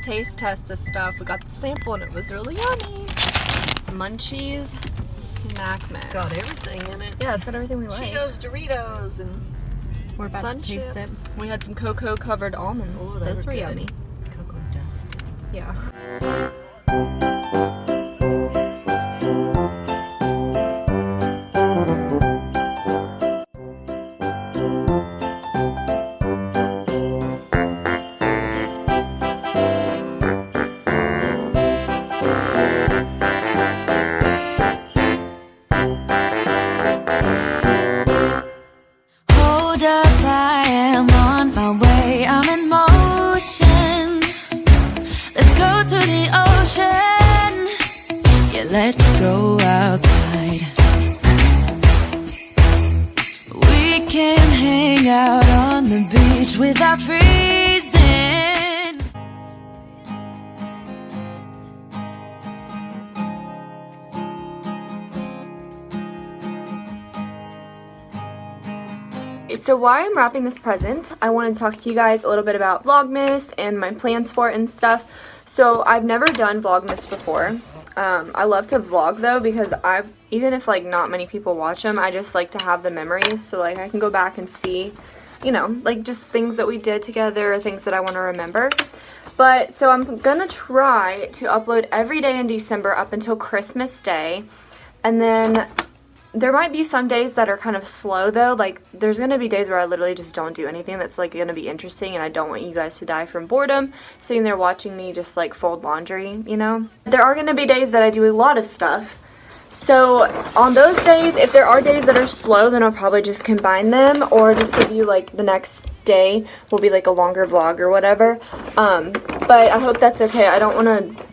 taste test this stuff. We got the sample and it was really yummy. Munchies snack mix. It's got everything in it. Yeah, it's got everything we like. Cheetos, Doritos, and we're about sun to taste chips. it. We had some cocoa covered almonds. Oh, those were good. yummy. Cocoa dust. Yeah. Hold up, I am on my way, I'm in motion. Let's go to the ocean. Yeah, let's go outside. We can hang out on the beach without freezing. So while I'm wrapping this present, I want to talk to you guys a little bit about Vlogmas and my plans for it and stuff. So I've never done Vlogmas before. I love to vlog though because even if like not many people watch them, I just like to have the memories so like I can go back and see, you know, like just things that we did together or things that I want to remember. But so I'm gonna try to upload every day in December up until Christmas Day, and then there might be some days that are kind of slow though. Like there's gonna be days where I literally just don't do anything that's like gonna be interesting, and I don't want you guys to die from boredom sitting there watching me just like fold laundry, you know. There are gonna be days that I do a lot of stuff. So on those days, if there are days that are slow, then I'll probably just combine them or just give you like the next day will be like a longer vlog or whatever. But I hope that's okay. I don't want to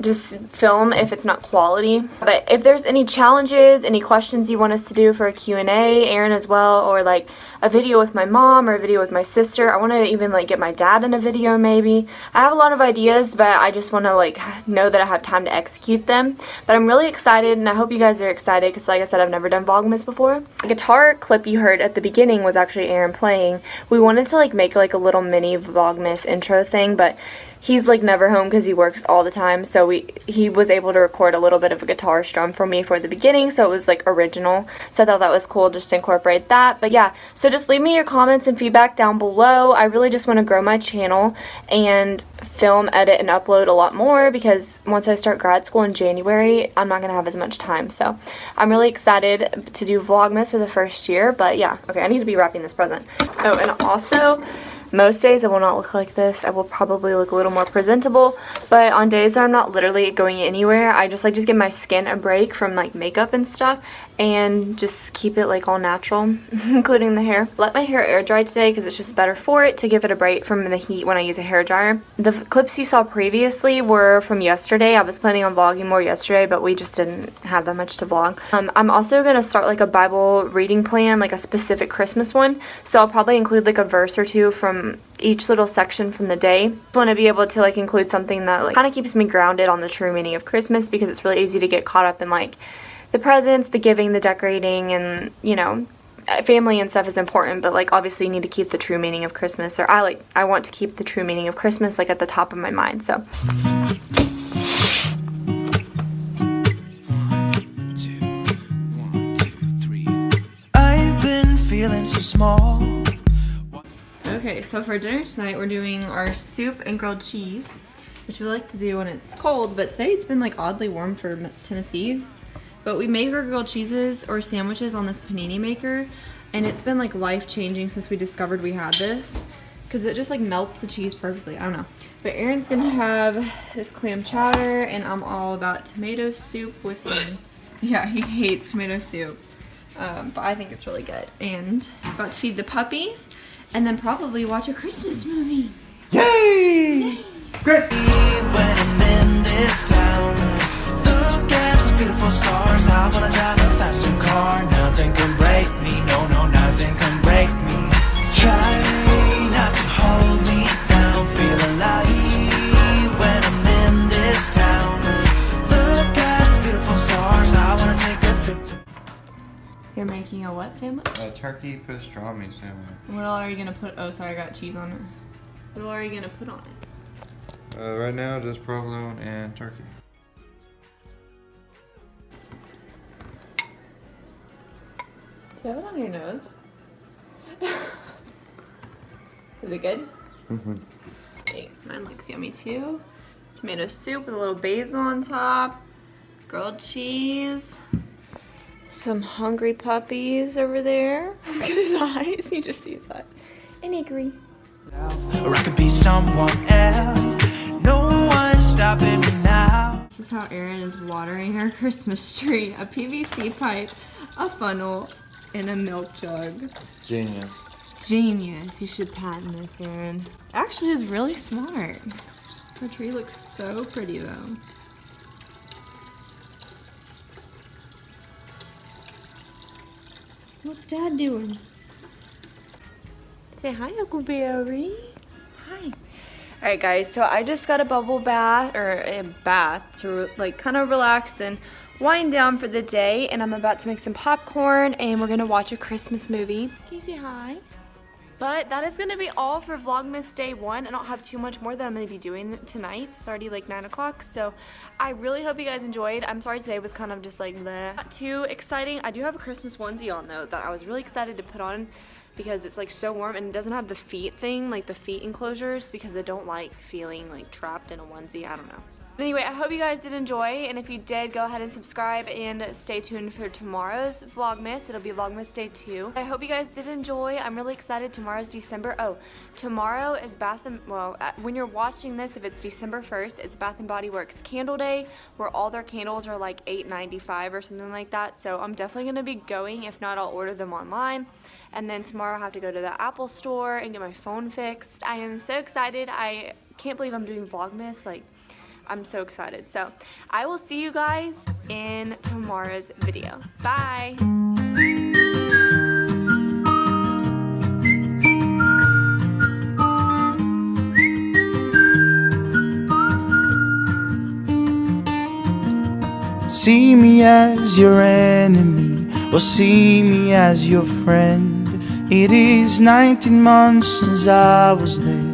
just film if it's not quality. But if there's any challenges, any questions you want us to do for a Q&A, Aaron as well, or like a video with my mom or a video with my sister. I want to even like get my dad in a video maybe. I have a lot of ideas, but I just want to like know that I have time to execute them. But I'm really excited, and I hope you guys are excited because like I said, I've never done Vlogmas before. The guitar clip you heard at the beginning was actually Aaron playing. We wanted to like make like a little mini Vlogmas intro thing, but he's like never home because he works all the time, so he was able to record a little bit of a guitar strum for me for the beginning, so it was like original. So I thought that was cool just to incorporate that. But yeah, so just leave me your comments and feedback down below. I really just want to grow my channel and film, edit, and upload a lot more because once I start grad school in January, I'm not gonna have as much time. So I'm really excited to do Vlogmas for the first year. But yeah, okay, I need to be wrapping this present. Oh, and also, most days I will not look like this. I will probably look a little more presentable, but on days that I'm not literally going anywhere, I just like give my skin a break from like makeup and stuff and just keep it like all natural, including the hair. Let my hair air dry today because it's just better for it to give it a break from the heat when I use a hair dryer. The clips you saw previously were from yesterday. I was planning on vlogging more yesterday, but we just didn't have that much to vlog. I'm also going to start like a Bible reading plan, like a specific Christmas one, so I'll probably include like a verse or two from each little section from the day. I want to be able to like include something that like kind of keeps me grounded on the true meaning of Christmas, because it's really easy to get caught up in like the presents, the giving, the decorating, and you know, family and stuff is important, but like obviously you need to keep the true meaning of Christmas, or I want to keep the true meaning of Christmas like at the top of my mind. So I've been feeling so small. Okay, so for dinner tonight we're doing our soup and grilled cheese, which we like to do when it's cold, but today it's been like oddly warm for Tennessee. But we make our grilled cheeses or sandwiches on this panini maker, and it's been like life-changing since we discovered we had this, because it just like melts the cheese perfectly. I don't know. But Aaron's gonna have this clam chowder, and I'm all about tomato soup with some, yeah, he hates tomato soup, but I think it's really good. And about to feed the puppies, and then probably watch a Christmas movie. Yay! Chris! When I'm in this town, look at those beautiful stars. I wanna drive a faster car. Nothing can break me. No, no, nothing can break me. Try not to hold me down. Feel alive when I'm in this town. Look at those beautiful stars. I wanna take a trip to... You're making a what sandwich? A turkey pastrami sandwich. What all are you gonna put? Oh, sorry, I got cheese on it. What all are you gonna put on it? Right now, just provolone and turkey. Do you have it on your nose? Is it good? Mm-hmm. Okay, mine looks yummy too. Tomato soup with a little basil on top. Grilled cheese. Some hungry puppies over there. Look at his eyes. You just see his eyes. And Hickory. Or I could be someone else. No one's stopping me now. This is how Erin is watering her Christmas tree. A PVC pipe, a funnel, and a milk jug. Genius. Genius. You should patent this, Erin. Actually, is really smart. The tree looks so pretty though. What's Dad doing? Say hi, Uncle Barry. Hi. Alright guys, so I just got a bubble bath, or a bath, to like kind of relax and wind down for the day. And I'm about to make some popcorn and we're going to watch a Christmas movie. Can you say hi? But that is going to be all for Vlogmas Day 1. I don't have too much more that I'm going to be doing tonight. It's already like 9 o'clock, so I really hope you guys enjoyed. I'm sorry today was kind of just like bleh. Not too exciting. I do have a Christmas onesie on though that I was really excited to put on because it's like so warm and it doesn't have the feet thing, like the feet enclosures, because I don't like feeling like trapped in a onesie. I don't know. But anyway, I hope you guys did enjoy, and if you did, go ahead and subscribe and stay tuned for tomorrow's Vlogmas. It'll be Vlogmas Day 2. I hope you guys did enjoy. I'm really excited. Tomorrow's December. Oh, tomorrow is when you're watching this, if it's December 1st, it's Bath & Body Works Candle Day, where all their candles are like $8.95 or something like that. So I'm definitely going to be going. If not, I'll order them online. And then tomorrow I have to go to the Apple store and get my phone fixed. I am so excited. I can't believe I'm doing Vlogmas. Like, I'm so excited. So I will see you guys in tomorrow's video. Bye. See me as your enemy, or see me as your friend. It is 19 months since I was there.